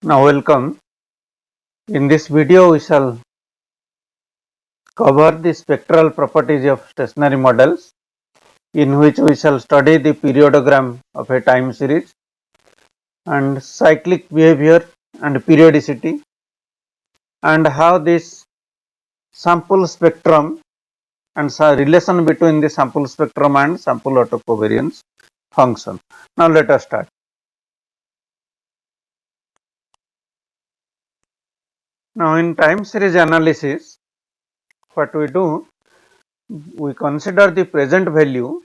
Now welcome. In this video we shall cover the spectral properties of stationary models, in which we shall study the periodogram of a time series and cyclic behavior and periodicity, and how this sample spectrum and relation between the sample spectrum and sample autocovariance function. Now let us start. Now in time series analysis, what we do, we consider the present value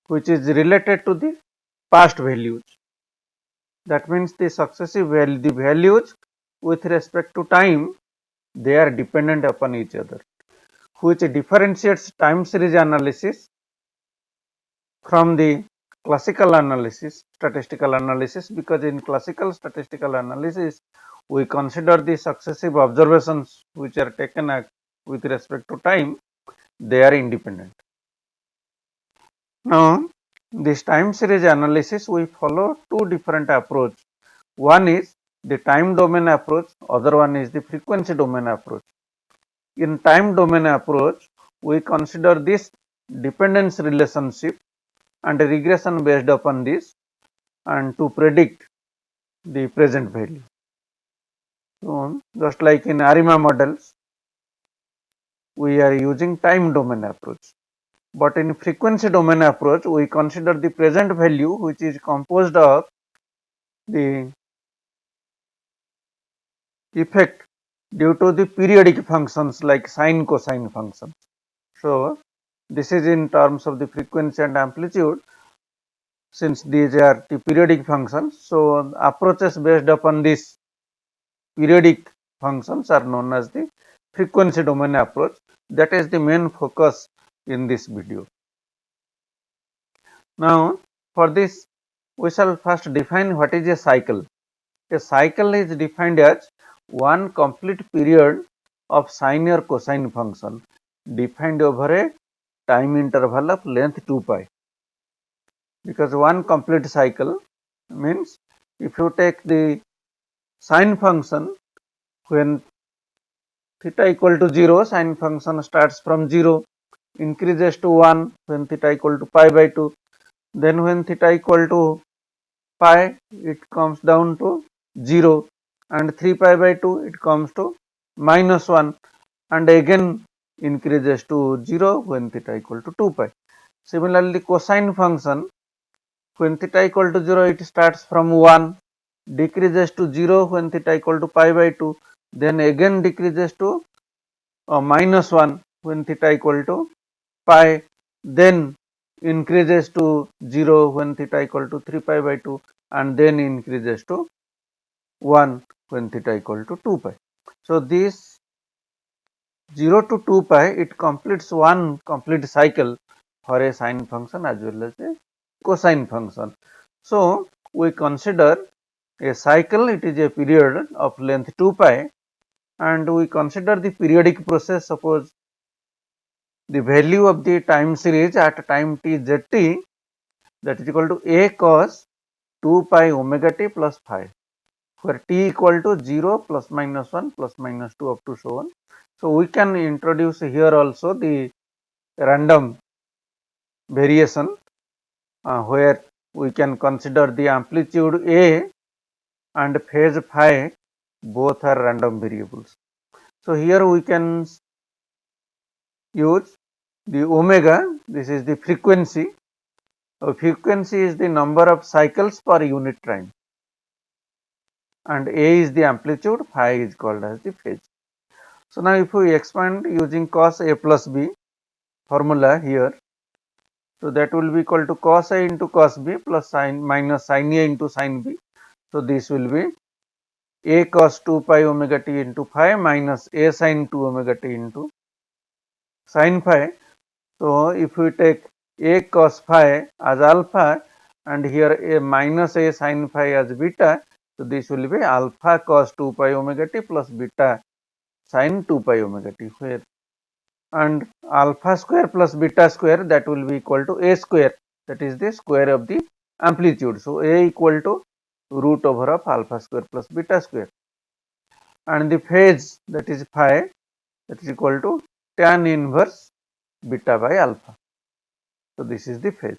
which is related to the past values. That means the successive the values with respect to time, they are dependent upon each other, which differentiates time series analysis from the classical analysis, statistical analysis, because in classical statistical analysis we consider the successive observations which are taken with respect to time, they are independent. Now this time series analysis, we follow two different approaches. One is the time domain approach, other one is the frequency domain approach. In time domain approach, we consider this dependence relationship and regression based upon this, and to predict the present value. So just like in ARIMA models, we are using time domain approach. But in frequency domain approach, we consider the present value, which is composed of the effect due to the periodic functions like sine cosine functions. So this is in terms of the frequency and amplitude, since these are the periodic functions. So approaches based upon these periodic functions are known as the frequency domain approach. That is the main focus in this video. Now for this, we shall first define what is a cycle. A cycle is defined as one complete period of sine or cosine function defined over a time interval of length 2 pi. Because one complete cycle means, if you take the sine function, when theta equal to 0, sine function starts from 0, increases to 1 when theta equal to pi by 2, then when theta equal to pi, it comes down to 0, and 3 pi by 2 it comes to minus 1, and again increases to 0 when theta equal to 2 pi. Similarly, cosine function, when theta equal to 0, it starts from 1, decreases to 0 when theta equal to pi by 2, then again decreases to minus 1 when theta equal to pi, then increases to 0 when theta equal to 3 pi by 2, and then increases to 1 when theta equal to 2 pi. So this 0 to 2 pi, it completes one complete cycle for a sine function as well as a cosine function. So we consider a cycle, it is a period of length 2 pi, and we consider the periodic process. Suppose the value of the time series at time t zt, that is equal to a cos 2 pi omega t plus phi, where t equal to 0 plus minus 1 plus minus 2 up to so on. So we can introduce here also the random variation, where we can consider the amplitude a and phase phi, both are random variables. So here we can use the omega, this is the frequency. Frequency is the number of cycles per unit time, and a is the amplitude, phi is called as the phase. So now if we expand using cos a plus b formula here, so that will be equal to cos a into cos b plus sin minus sin a into sin b. So this will be a cos 2 pi omega t into phi minus a sin 2 omega t into sin phi. So if we take a cos phi as alpha and here a minus a sin phi as beta, so this will be alpha cos 2 pi omega t plus beta sin 2 pi omega t, where and alpha square plus beta square, that will be equal to a square, that is the square of the amplitude. So a equal to root over of alpha square plus beta square, and the phase, that is phi, that is equal to tan inverse beta by alpha. So this is the phase.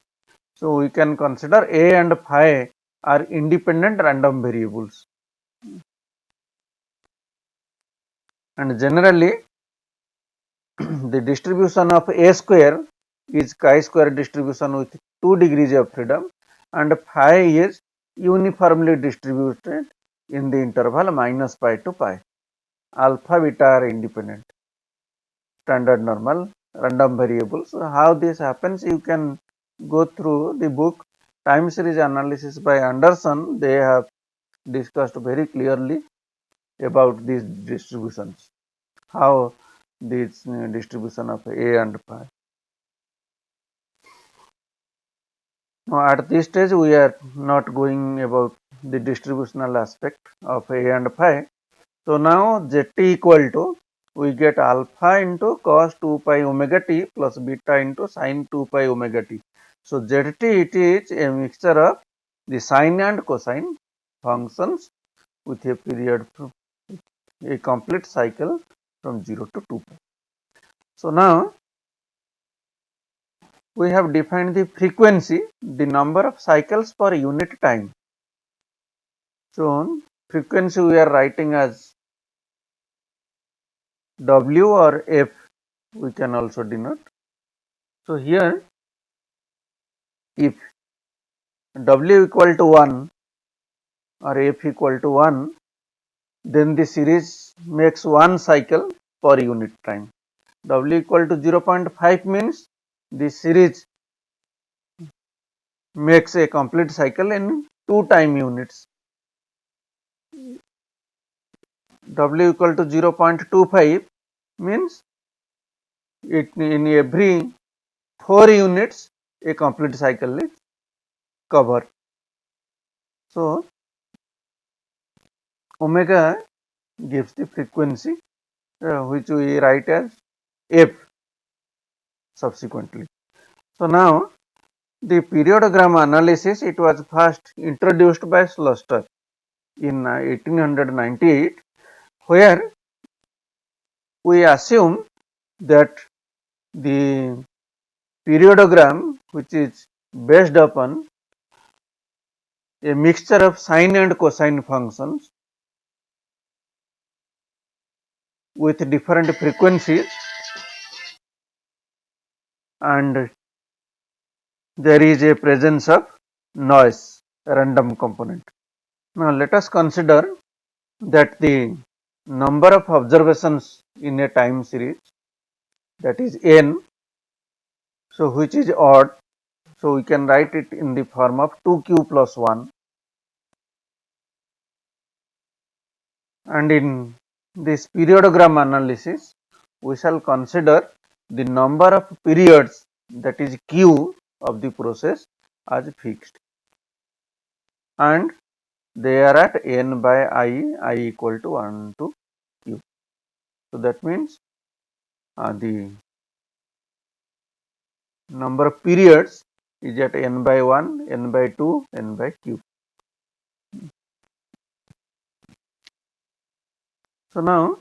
So we can consider A and phi are independent random variables, and generally the distribution of A square is chi-square distribution with 2 degrees of freedom, and phi is uniformly distributed in the interval minus pi to pi. Alpha, beta are independent, standard normal random variables. So how this happens, you can go through the book Time Series Analysis by Anderson. They have discussed very clearly about these distributions, how this distribution of A and phi. Now at this stage we are not going about the distributional aspect of A and phi. So now Zt equal to, we get alpha into cos 2 pi omega t plus beta into sin 2 pi omega t. So Zt, it is a mixture of the sine and cosine functions with a period, a complete cycle from 0 to 2 pi. So now we have defined the frequency, the number of cycles per unit time. So frequency we are writing as W or F, we can also denote. So here if W equal to 1 or F equal to 1, then the series makes one cycle per unit time. W equal to 0.5 means the series makes a complete cycle in 2 time units. W equal to 0.25 means it in every 4 units a complete cycle is covered. So omega gives the frequency which we write as F subsequently. So now the periodogram analysis, it was first introduced by Sluster in 1898, where we assume that the periodogram, which is based upon a mixture of sine and cosine functions with different frequencies, and there is a presence of noise, random component. Now let us consider that the number of observations in a time series, that is n, so which is odd, so we can write it in the form of 2q plus 1, and in this periodogram analysis we shall consider the number of periods, that is q, of the process as fixed, and they are at n by I equal to 1 to q. So that means the number of periods is at n by 1, n by 2, n by q. So now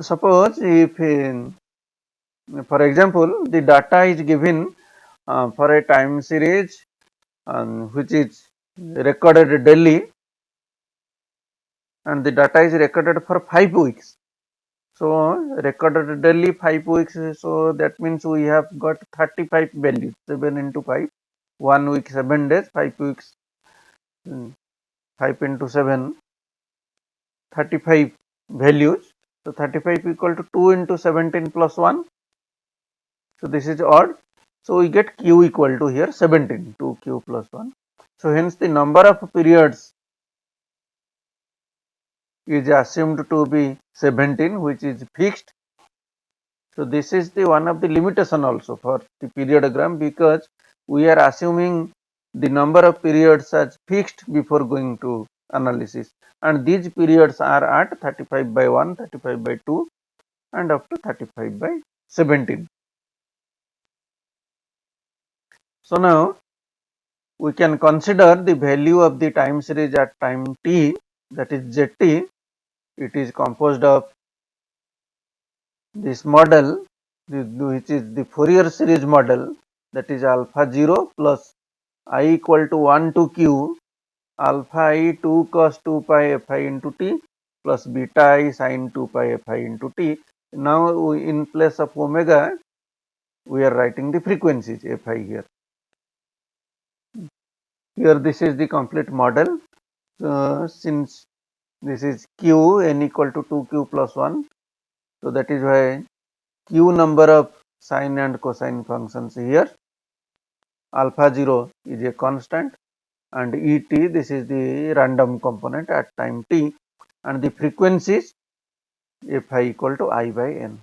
suppose if for example the data is given for a time series which is recorded daily, and the data is recorded for 5 weeks. So recorded daily 5 weeks, so that means we have got 35 values, 7 into 5, 1 week 7 days, 5 weeks 5 into 7, 35 values. So 35 equal to 2 into 17 plus 1. So this is odd. So we get q equal to here 17, 2q plus 1. So hence the number of periods is assumed to be 17, which is fixed. So this is the one of the limitation also for the periodogram, because we are assuming the number of periods as fixed before going to analysis, and these periods are at 35 by 1, 35 by 2, and up to 35 by 17. So now we can consider the value of the time series at time t, that is zt. It is composed of this model, which is the Fourier series model, that is alpha 0 plus I equal to 1 to q alpha I 2 cos 2 pi fi into t plus beta I sin 2 pi fi into t. Now in place of omega, we are writing the frequencies fi here. Here this is the complete model. Since this is q n equal to 2q plus 1, so that is why q number of sine and cosine functions here. Alpha 0 is a constant and et, this is the random component at time t, and the frequencies fi equal to I by n.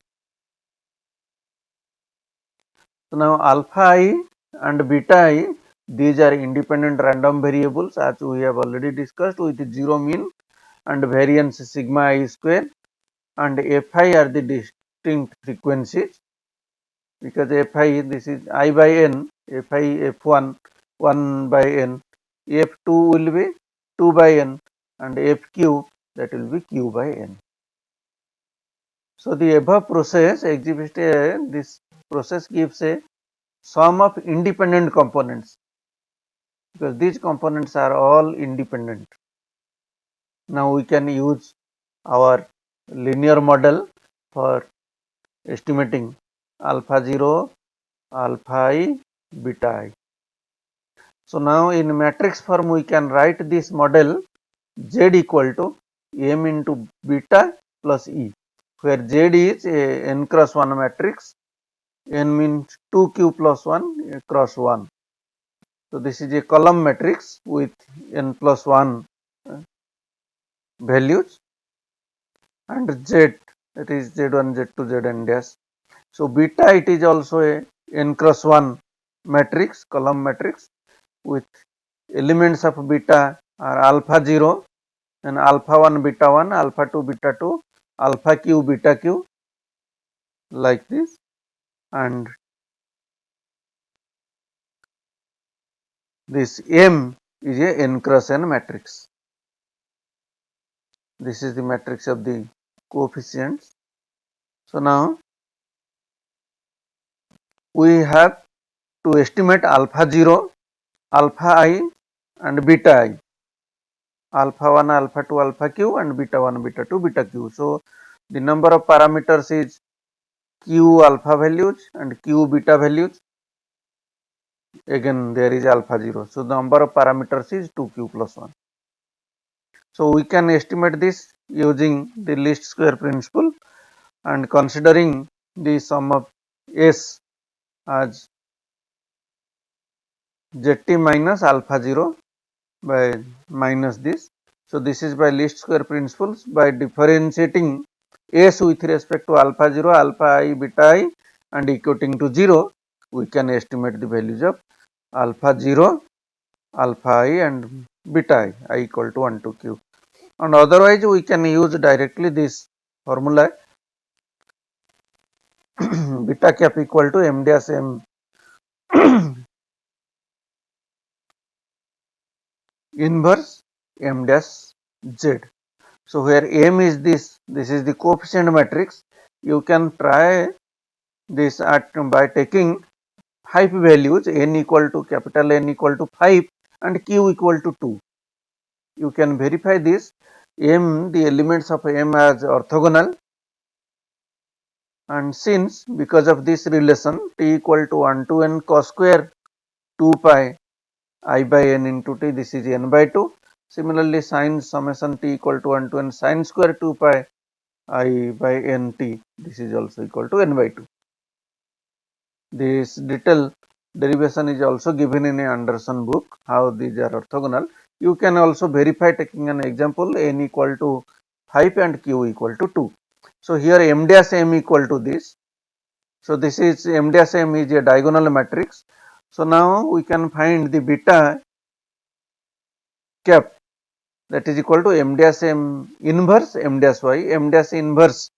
So now alpha I and beta I, these are independent random variables as we have already discussed, with zero mean and variance sigma I square, and fi are the distinct frequencies, because fi, this is I by n, fi f1 1 by n, f2 will be 2 by n, and fq, that will be q by n. So the above process exhibits this process gives a sum of independent components, because these components are all independent. Now we can use our linear model for estimating alpha 0, alpha I, beta I. So now in matrix form we can write this model z equal to m into beta plus e, where z is a n cross 1 matrix, n means 2q plus 1 cross 1. So this is a column matrix with n plus 1 values, and z, that is z1, z2, zn dash. So beta, it is also a n cross 1 matrix, column matrix, with elements of beta are alpha 0 and alpha 1 beta 1, alpha 2 beta 2, alpha q beta q, like this. And this m is a n cross n matrix. This is the matrix of the coefficients. So now we have to estimate alpha 0, alpha I and beta I, alpha 1, alpha 2, alpha q, and beta 1, beta 2, beta q. So the number of parameters is q alpha values and q beta values. Again there is alpha 0. So the number of parameters is 2q plus 1. So we can estimate this using the least square principle and considering the sum of s as zt minus alpha 0 by minus this. So this is by least square principles. By differentiating s with respect to alpha 0, alpha I, beta I, and equating to 0, we can estimate the values of alpha 0, alpha I, and beta I equal to 1 to q. And otherwise we can use directly this formula beta cap equal to m dash m inverse m dash z. So where m is this is the coefficient matrix. You can try this by taking 5 values, n equal to capital N equal to 5 and q equal to 2. You can verify this. M, the elements of m as orthogonal, and since because of this relation t equal to 1 to n cos square 2 pi I by n into t, this is n by 2. Similarly, sin summation t equal to 1 to n sin square 2 pi I by n t, this is also equal to n by 2. This detailed derivation is also given in a Anderson book, how these are orthogonal. You can also verify taking an example, n equal to 5 and q equal to 2. So here m dash m equal to this. So this is m dash m is a diagonal matrix. So now we can find the beta cap, that is equal to m dash m inverse m dash y, m dash inverse.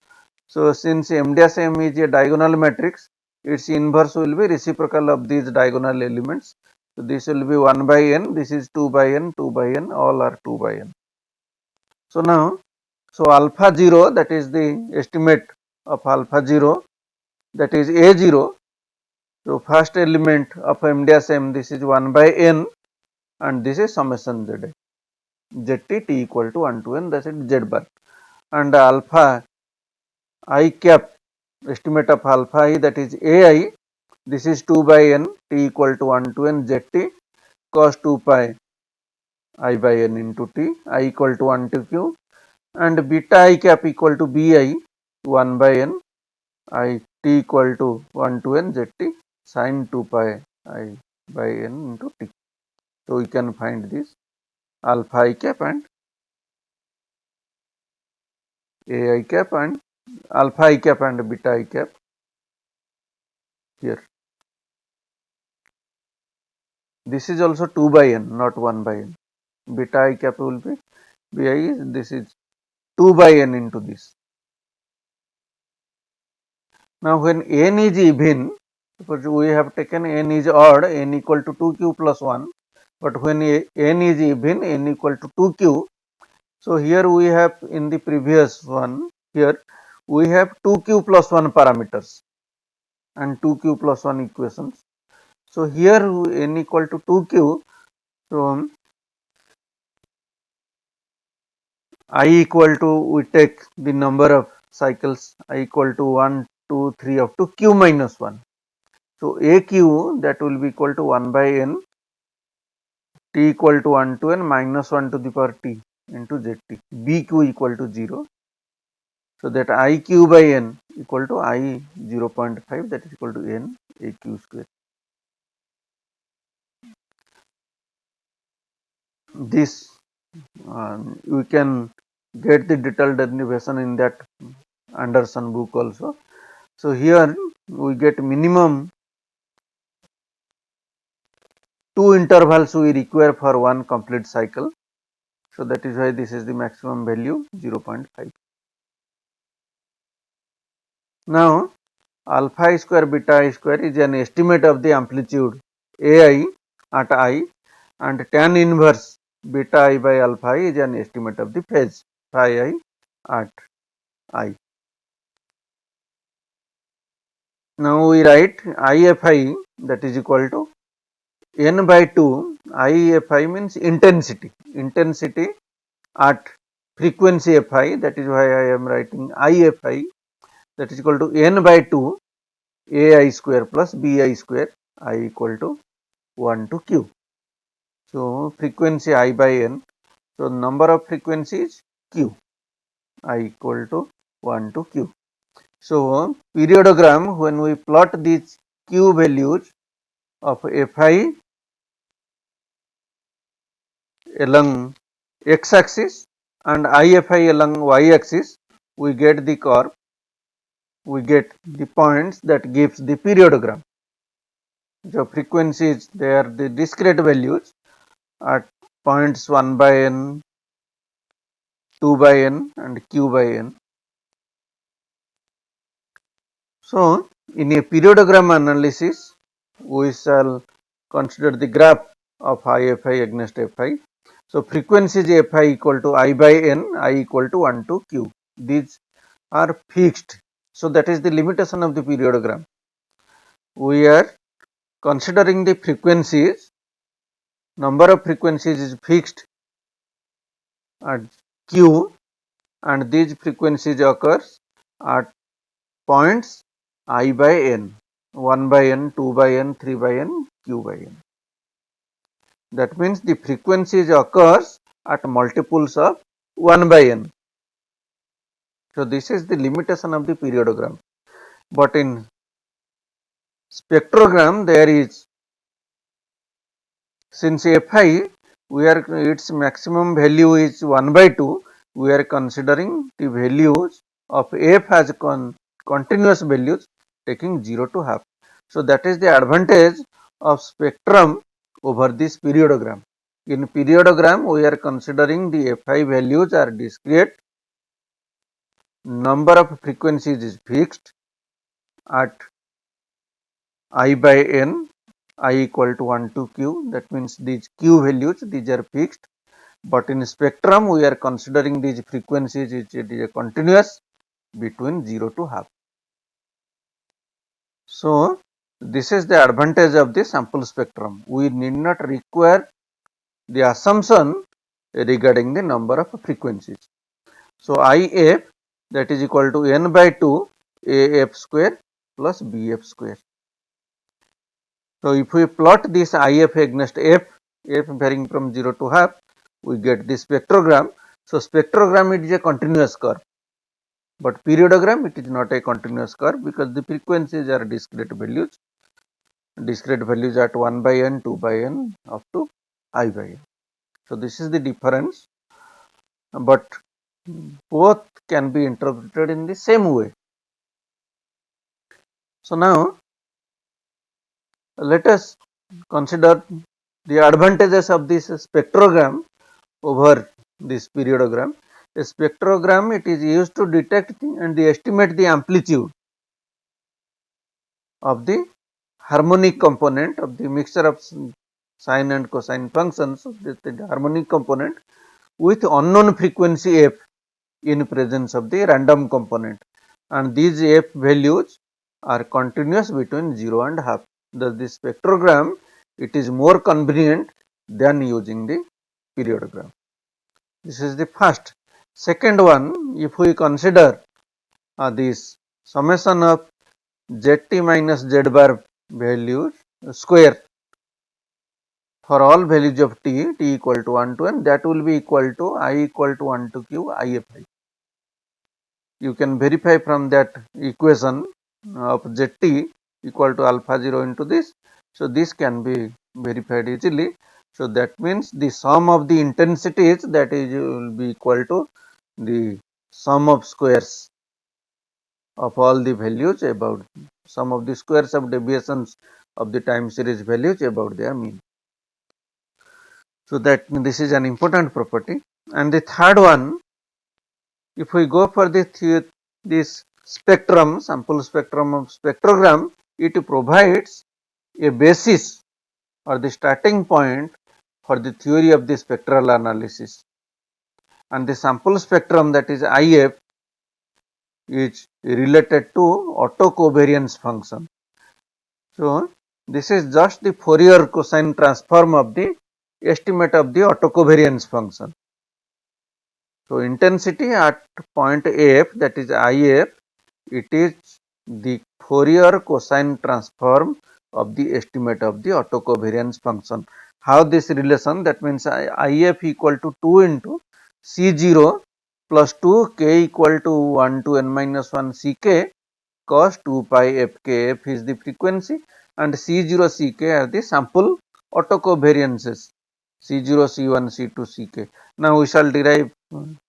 So since m dash m is a diagonal matrix, its inverse will be reciprocal of these diagonal elements. So this will be 1 by n, this is 2 by n, 2 by n, all are 2 by n. So now, so alpha 0, that is the estimate of alpha 0, that is A0. So first element of m dash m, this is 1 by n, and this is summation z, zt t equal to 1 to n, that is z bar. And alpha I cap, estimate of alpha I, that is ai, this is 2 by n, t equal to 1 to n, zt cos 2 pi I by n into t, I equal to 1 to q, and beta I cap equal to bi 1 by n, I t equal to 1 to n, zt sin 2 pi I by n into t. So we can find this alpha I cap and ai cap and alpha I cap and beta I cap here. This is also 2 by n, not 1 by n. Beta I cap will be bi, this is 2 by n into this. Now when n is even, suppose we have taken n is odd, n equal to 2q plus 1, but when n is even, n equal to 2q, so here we have in the previous one, here we have 2q plus 1 parameters and 2q plus 1 equations. So here n equal to 2q, so I equal to, we take the number of cycles, I equal to 1, 2, 3 up to q minus 1. So aq, that will be equal to 1 by n, t equal to 1 to n minus 1 to the power t into zt, bq equal to 0. So that iq by n equal to I 0.5, that is equal to n aq square. This we can get the detailed derivation in that Anderson book also. So here we get minimum 2 intervals we require for one complete cycle. So that is why this is the maximum value 0.5. Now alpha I square beta I square is an estimate of the amplitude ai at I, and tan inverse beta I by alpha I is an estimate of the phase phi I at I. Now we write IFI, that is equal to n by 2, IFI means intensity at frequency Fi, that is why I am writing IFI, that is equal to n by 2 ai square plus bi square, I equal to 1 to q. So frequency I by n, so number of frequencies q, I equal to 1 to q. So periodogram, when we plot these q values of Fi along x axis and IFI along y axis, we get the curve, we get the points that gives the periodogram. So frequencies, they are the discrete values at points 1 by n, 2 by n and q by n. So in a periodogram analysis, we shall consider the graph of IFI against Fi. So frequencies Fi equal to I by n, I equal to 1 to q. These are fixed. So that is the limitation of the periodogram. We are considering the frequencies, number of frequencies is fixed at q, and these frequencies occurs at points I by n, 1 by n, 2 by n, 3 by n, q by n. That means the frequencies occurs at multiples of 1 by n. So this is the limitation of the periodogram. But in spectrogram, there is, since Fi, we are, its maximum value is 1 by 2, we are considering the values of f as continuous values, taking 0 to half. So that is the advantage of spectrum over this periodogram. In periodogram, we are considering the Fi values are discrete, number of frequencies is fixed at I by n, I equal to 1 to q, that means these q values, these are fixed, but in spectrum we are considering these frequencies, it is a continuous between 0 to half. So this is the advantage of the sample spectrum. We need not require the assumption regarding the number of frequencies. So IF, that is equal to n by 2 AF square plus BF square. So if we plot this IF against F varying from 0 to half, we get this spectrogram. So spectrogram, it is a continuous curve, but periodogram, it is not a continuous curve because the frequencies are discrete values at 1 by n, 2 by n, up to I by n. So this is the difference, but both can be interpreted in the same way. So now let us consider the advantages of this spectrogram over this periodogram. A spectrogram, it is used to detect and estimate the amplitude of the harmonic component of the mixture of sine and cosine functions, the harmonic component with unknown frequency f in presence of the random component, and these f values are continuous between 0 and half. Thus the spectrogram, it is more convenient than using the periodogram. This is the first. Second one, if we consider this summation of zt minus z bar values square for all values of t equal to 1 to n, that will be equal to I equal to 1 to q IFI. You can verify from that equation of zt equal to alpha 0 into this. So this can be verified easily. So that means the sum of the intensities, that is will be equal to the sum of squares of all the values about sum of the squares of deviations of the time series values about their mean. So that this is an important property. And the third one, if we go for this spectrum, sample spectrum of spectrogram, it provides a basis or the starting point for the theory of the spectral analysis. And the sample spectrum, that is IF, is related to autocovariance function. So this is just the Fourier cosine transform of the estimate of the autocovariance function. So intensity at point F, that is IF, it is the Fourier cosine transform of the estimate of the autocovariance function. How this relation? That means IF equal to 2 into C0 plus 2 k equal to 1 to n minus 1 ck cos 2 pi fk. F is the frequency and C0 ck are the sample autocovariances, C0, C1, C2, ck. Now we shall derive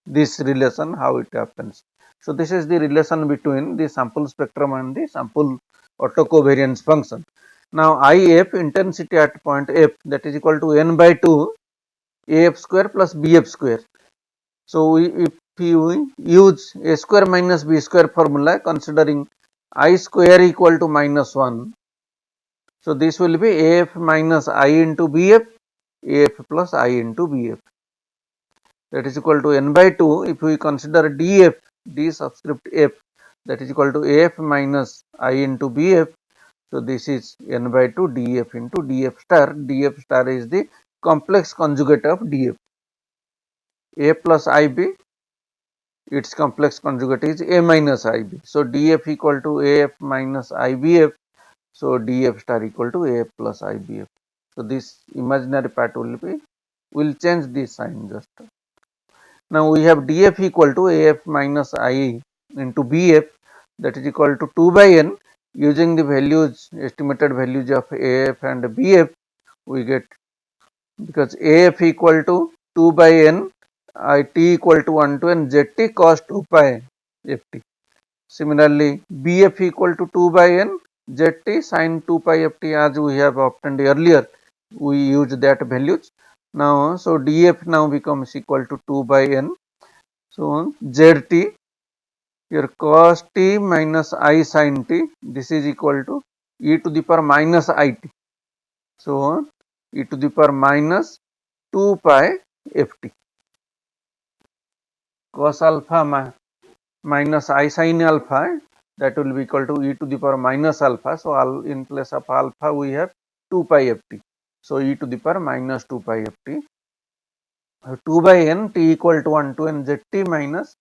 this relation, how it happens. So this is the relation between the sample spectrum and the sample autocovariance function. Now IF, intensity at point F, that is equal to n by 2 AF square plus BF square. So if we use A square minus B square formula, considering I square equal to minus 1, so this will be AF minus I into BF, AF plus I into BF. That is equal to n by 2. If we consider df, d subscript f, that is equal to af minus I into bf. So this is n by 2 df into df star. Df star is the complex conjugate of df. A plus ib, its complex conjugate is a minus ib. So df equal to af minus ibf. So df star equal to af plus ibf. So this imaginary part will change this sign just. Now we have df equal to af minus I into bf, that is equal to 2 by n. Using the values, estimated values of af and bf, we get, because af equal to 2 by n, t equal to 1 to n, zt cos 2 pi ft. Similarly, bf equal to 2 by n, zt sin 2 pi ft, as we have obtained earlier, we use that values. Now, so df now becomes equal to 2 by n. So zt, your cos t minus I sin t, this is equal to e to the power minus it. So e to the power minus 2 pi ft. Cos alpha minus I sin alpha, that will be equal to e to the power minus alpha. So in place of alpha we have 2 pi ft. So e to the power minus 2 pi ft. 2 by n t equal to 1 to n zt minus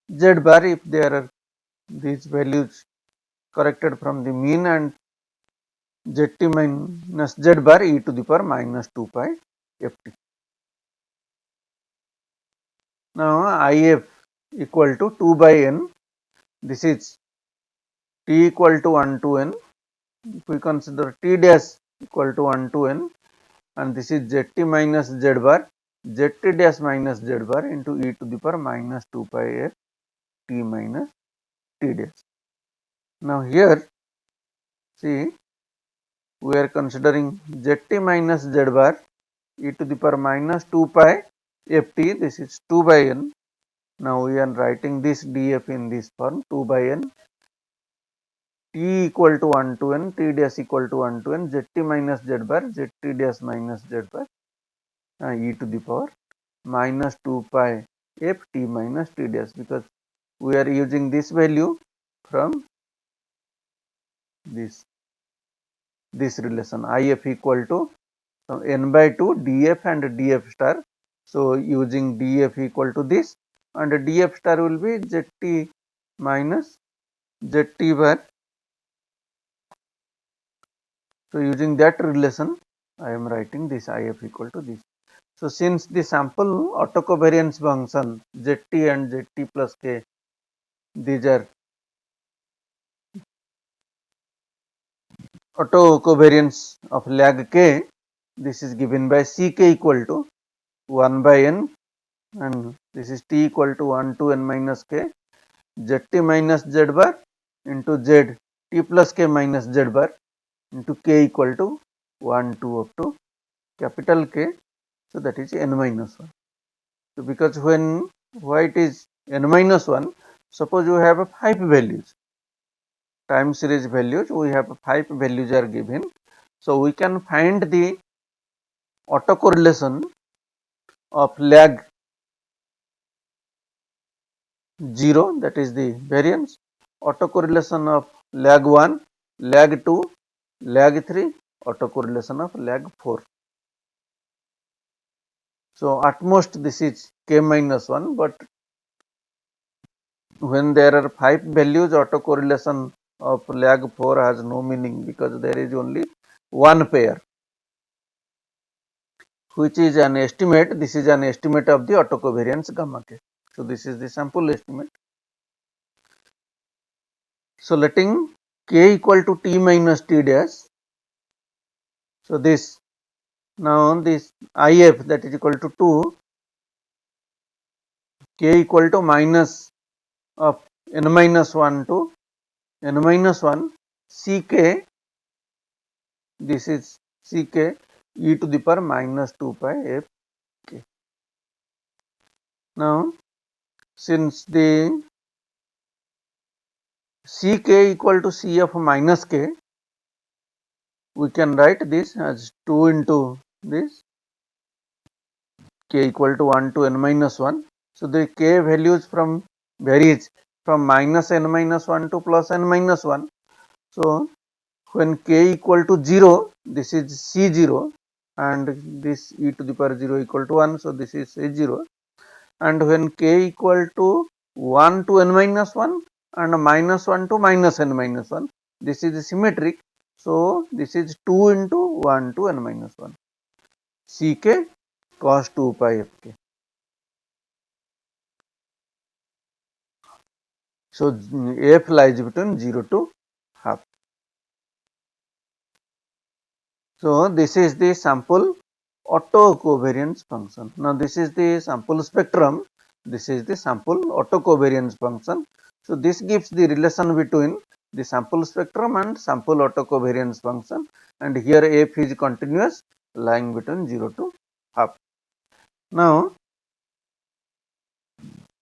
z bar, if there are these values corrected from the mean, and zt minus z bar e to the power minus 2 pi ft. Now if equal to 2 by n, this is t equal to 1 to n. If we consider t dash equal to 1 to n, and this is zt minus z bar, zt dash minus z bar into e to the power minus 2 pi f t minus t dash. Now here see, we are considering zt minus z bar e to the power minus 2 pi ft, this is 2 by n. Now we are writing this df in this form, 2 by n, t equal to 1 to n, t dash equal to 1 to n, zt minus z bar, zt dash minus z bar e to the power minus 2 pi f t minus t dash, because we are using this value from this relation if equal to n by 2 df and df star. So using df equal to this, and df star will be zt minus zt bar. So using that relation, I am writing this if equal to this. So since the sample autocovariance function zt and zt plus k, these are autocovariance of lag k, this is given by ck equal to 1 by n, and this is t equal to 1 to n minus k, zt minus z bar into z t plus k minus z bar into k equal to 1 2 up to capital K. So that is n minus 1. So because why it is n minus 1, suppose you have 5 values, time series values, we have 5 values are given. So we can find the autocorrelation of lag 0, that is the variance, autocorrelation of lag 1, lag 2, lag 3, autocorrelation of lag 4. So at most this is k minus 1, but when there are 5 values, autocorrelation of lag 4 has no meaning, because there is only one pair, which is an estimate. This is an estimate of the autocovariance gamma k. So this is the sample estimate. So letting k equal to t minus t dash. So this, now this if, that is equal to 2, k equal to minus of n minus 1 to n minus 1 ck, this is ck e to the power minus 2 pi f k. Now since the ck equal to c of minus k, we can write this as 2 into this, k equal to 1 to n minus 1. So the k values from varies from minus n minus 1 to plus n minus 1. So when k equal to 0, this is c0, and this e to the power 0 equal to 1, so this is a0. And when k equal to 1 to n minus 1 and minus 1 to minus n minus 1, this is symmetric. So this is 2 into 1 to n minus 1, ck cos 2 pi fk. So f lies between 0 to half. So this is the sample autocovariance function. Now this is the sample spectrum. This is the sample autocovariance function. So this gives the relation between the sample spectrum and sample autocovariance function, and here f is continuous, lying between 0 to half. Now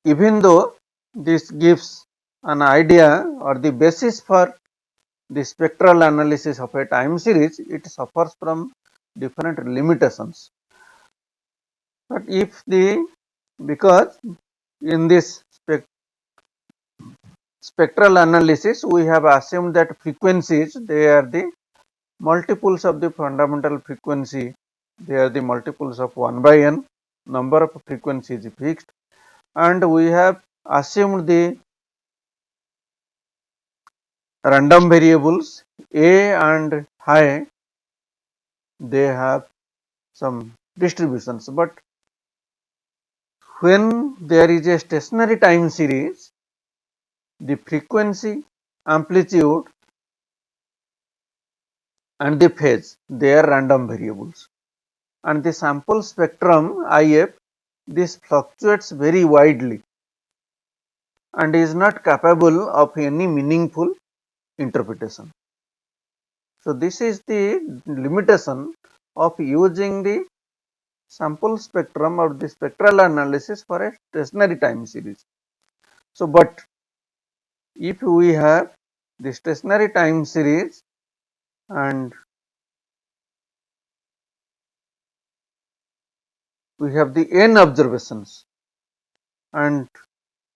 even though this gives an idea or the basis for the spectral analysis of a time series, it suffers from different limitations. But if because in this spectral analysis we have assumed that frequencies, they are the multiples of the fundamental frequency, they are the multiples of 1 by n, number of frequencies is fixed, and we have assumed the random variables a and high, they have some distributions, but when there is a stationary time series, the frequency, amplitude and the phase, they are random variables, and the sample spectrum IF, this fluctuates very widely and is not capable of any meaningful interpretation. So, this is the limitation of using the sample spectrum or the spectral analysis for a stationary time series. So, but if we have the stationary time series and we have the n observations and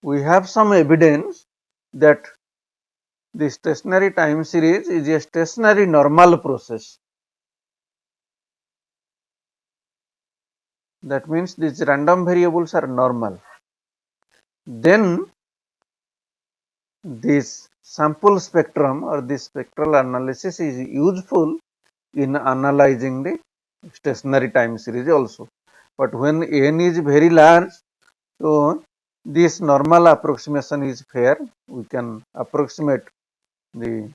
we have some evidence that the stationary time series is a stationary normal process. That means these random variables are normal. Then this sample spectrum or this spectral analysis is useful in analyzing the stationary time series also. But when n is very large, so this normal approximation is fair. We can approximate the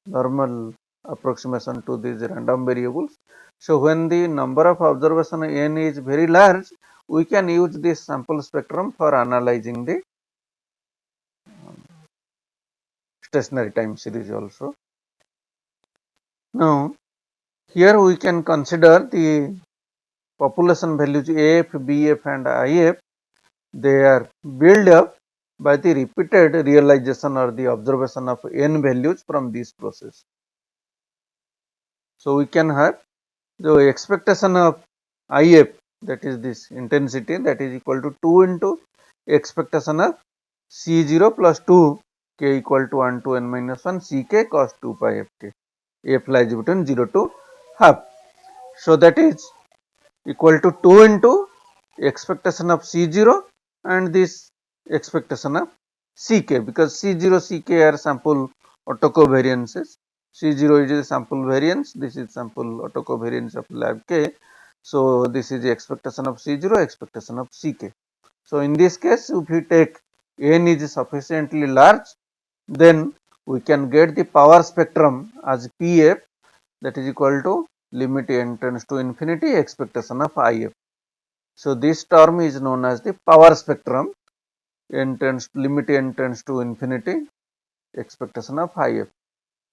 normal approximation to these random variables. So, when the number of observation n is very large, we can use this sample spectrum for analyzing the stationary time series also. Now, here we can consider the population values AF, BF and IF. They are built up by the repeated realization or the observation of n values from this process. So, we can have the expectation of IF, that is this intensity, that is equal to 2 into expectation of C0 plus 2 k equal to 1 to n minus 1 Ck cos 2 pi Fk. F lies between 0 to half. So, that is equal to 2 into expectation of C0 and this expectation of Ck, because C0, Ck are sample autocovariances. C0 is a sample variance, this is sample autocovariance of lab K. So, this is the expectation of C0, expectation of Ck. So, in this case, if we take n is sufficiently large, then we can get the power spectrum as Pf, that is equal to limit n tends to infinity expectation of IF. So, this term is known as the power spectrum, limit n tends to infinity expectation of IF.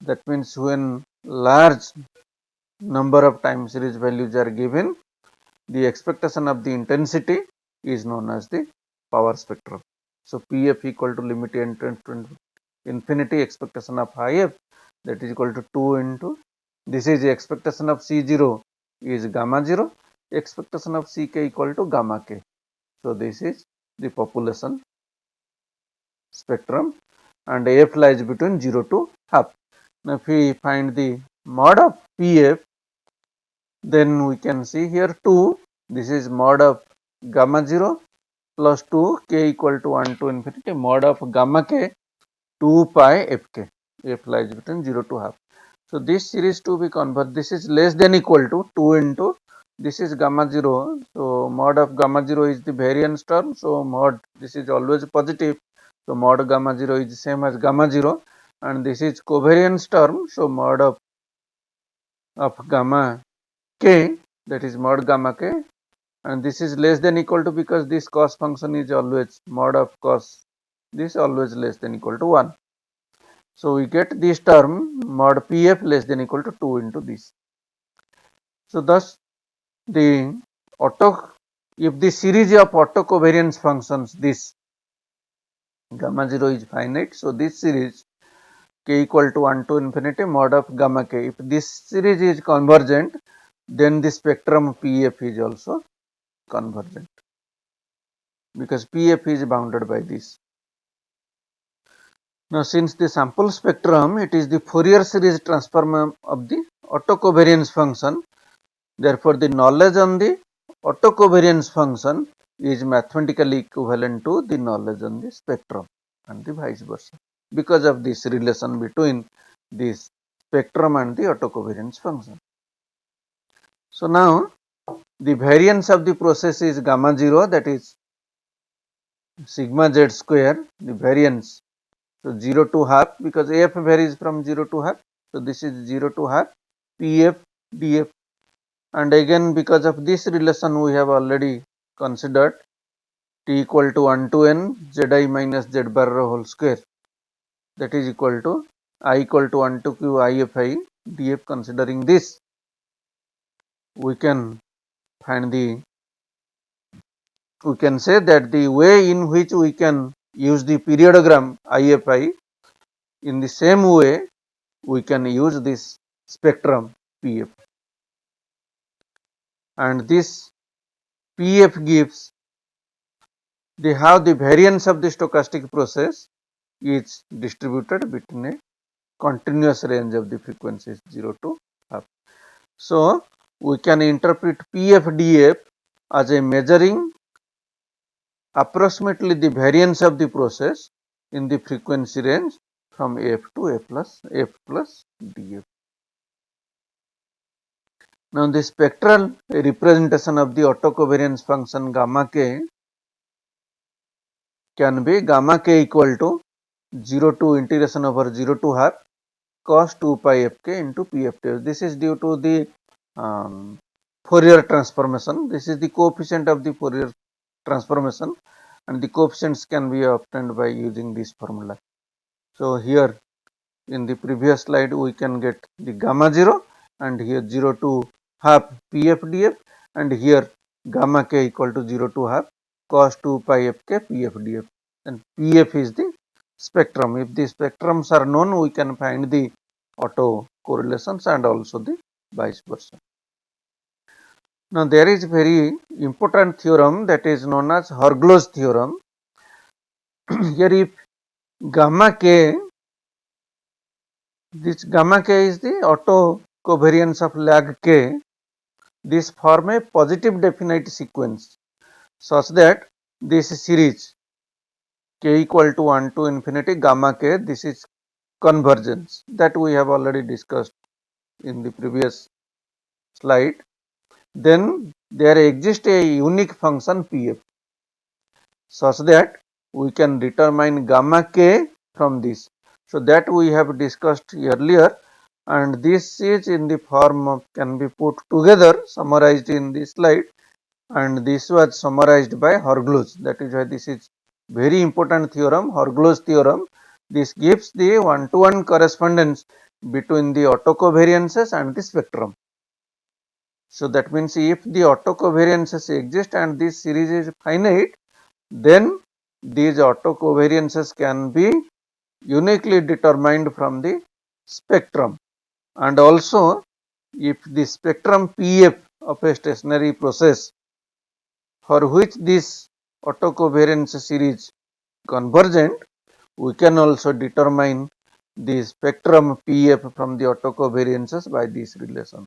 That means when large number of time series values are given, the expectation of the intensity is known as the power spectrum. So, Pf equal to limit n tends to infinity expectation of IF, that is equal to 2 into, this is the expectation of C0 is gamma 0, expectation of Ck equal to gamma k. So, this is the population spectrum and F lies between 0 to half. Now, if we find the mod of Pf, then we can see here 2, this is mod of gamma 0 plus 2 k equal to 1 to infinity mod of gamma k 2 pi Fk, F lies between 0 to half. So, this series to be converted, this is less than equal to 2 into, this is gamma 0. So, mod of gamma 0 is the variance term. So, mod, this is always positive. So, mod gamma 0 is same as gamma 0 and this is covariance term. So, mod of gamma k, that is mod gamma k, and this is less than equal to, because this cos function is always mod of cos, this always less than equal to 1. So, we get this term mod Pf less than equal to 2 into this. So, thus the if the series of autocovariance functions, this gamma 0 is finite. So, this series k equal to 1 to infinity mod of gamma k, if this series is convergent, then the spectrum PF is also convergent, because PF is bounded by this. Now, since the sample spectrum, it is the Fourier series transform of the autocovariance function, therefore the knowledge on the autocovariance function is mathematically equivalent to the knowledge on the spectrum, and the vice versa, because of this relation between this spectrum and the autocovariance function. So now the variance of the process is gamma 0, that is sigma z square, the variance. So 0 to half, because AF varies from 0 to half. So this is 0 to half PF dF, and again because of this relation we have already considered T equal to 1 to n Zi minus Z bar whole square, that is equal to I equal to 1 to Q IFI dF. Considering this, we can find we can say that the way in which we can use the periodogram IFI, in the same way we can use this spectrum PF, and this PF gives how the variance of the stochastic process is distributed between a continuous range of the frequencies 0 to half. So we can interpret PF dF as a measuring approximately the variance of the process in the frequency range from F to F plus dF. Now the spectral representation of the autocovariance function gamma k can be gamma k equal to 0 to integration over 0 to half cos 2 pi fk into pf. This is due to the Fourier transformation. This is the coefficient of the Fourier transformation, and the coefficients can be obtained by using this formula. So here in the previous slide we can get the gamma 0, and here 0 to half pf df, and here gamma k equal to 0 to half cos 2 pi fk pf df, and pf is the spectrum. If the spectrums are known, we can find the auto correlations and also the vice versa. Now there is very important theorem that is known as Harglow's theorem. Here if gamma k, this gamma k is the auto covariance of lag k, this form a positive definite sequence such that this series k equal to 1 to infinity gamma k, this is convergence, that we have already discussed in the previous slide. Then there exists a unique function pf such that we can determine gamma k from this. So that we have discussed earlier, and this is in the form of, can be put together, summarized in this slide, and this was summarized by Harglow's. That is why this is very important theorem, Harglow's theorem. This gives the one-to-one correspondence between the autocovariances and the spectrum. So that means if the autocovariances exist and this series is finite, then these autocovariances can be uniquely determined from the spectrum, and also if the spectrum PF of a stationary process for which this autocovariance series convergent, we can also determine the spectrum PF from the autocovariances by this relation.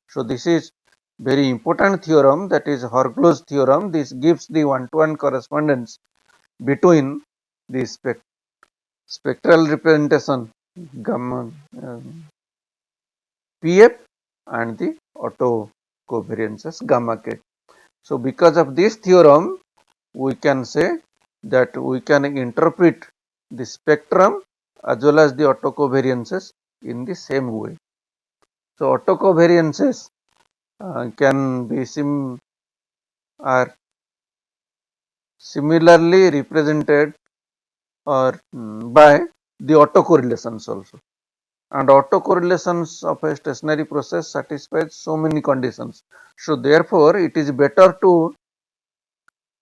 So this is very important theorem, that is Harglow's theorem. This gives the one-to-one correspondence between the spectral representation gamma PF and the auto covariances gamma k. So because of this theorem, we can say that we can interpret the spectrum as well as the autocovariances in the same way. So autocovariances can be are similarly represented or by the autocorrelations also, and autocorrelations of a stationary process satisfies so many conditions. So therefore it is better to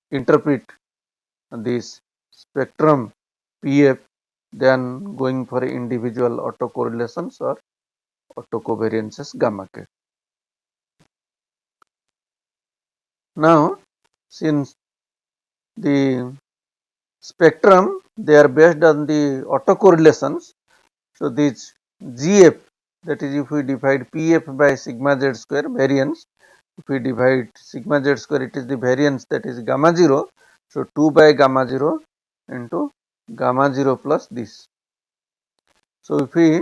interpret this spectrum PF than going for individual autocorrelations or autocovariances gamma k. Now, since the spectrum, they are based on the autocorrelations. So, this GF, that is if we divide PF by sigma z square variance, if we divide sigma z square, it is the variance, that is gamma 0. So, 2 by gamma 0 into gamma 0 plus this. So, if we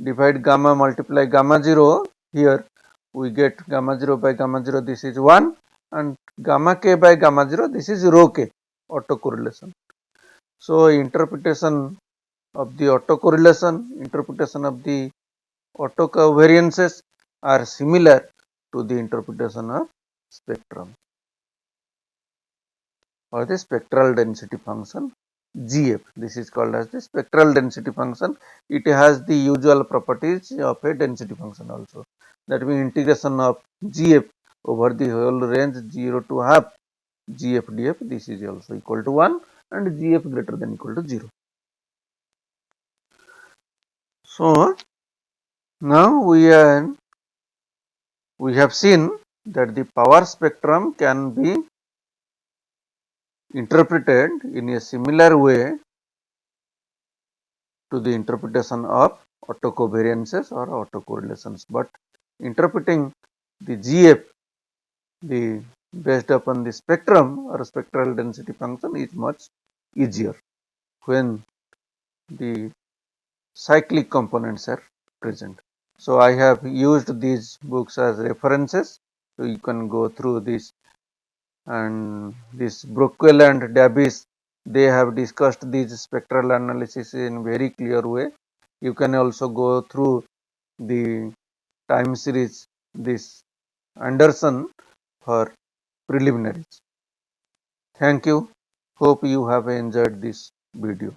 divide gamma multiply gamma 0 here, we get gamma 0 by gamma 0, this is 1, and gamma k by gamma 0, this is rho k, autocorrelation. So, interpretation of the autocorrelation, interpretation of the autocovariances are similar to the interpretation of spectrum or the spectral density function GF. This is called as the spectral density function. It has the usual properties of a density function also. That means integration of GF over the whole range 0 to half GF df, this is also equal to 1 and GF greater than equal to 0. So, now we have seen that the power spectrum can be interpreted in a similar way to the interpretation of autocovariances or autocorrelations, but interpreting the GF, the based upon the spectrum or spectral density function, is much easier when the cyclic components are present. So, I have used these books as references, so you can go through this, and this Brockwell and Davis, they have discussed these spectral analysis in very clear way. You can also go through the time series, this Anderson, for preliminaries. Thank you. Hope you have enjoyed this video.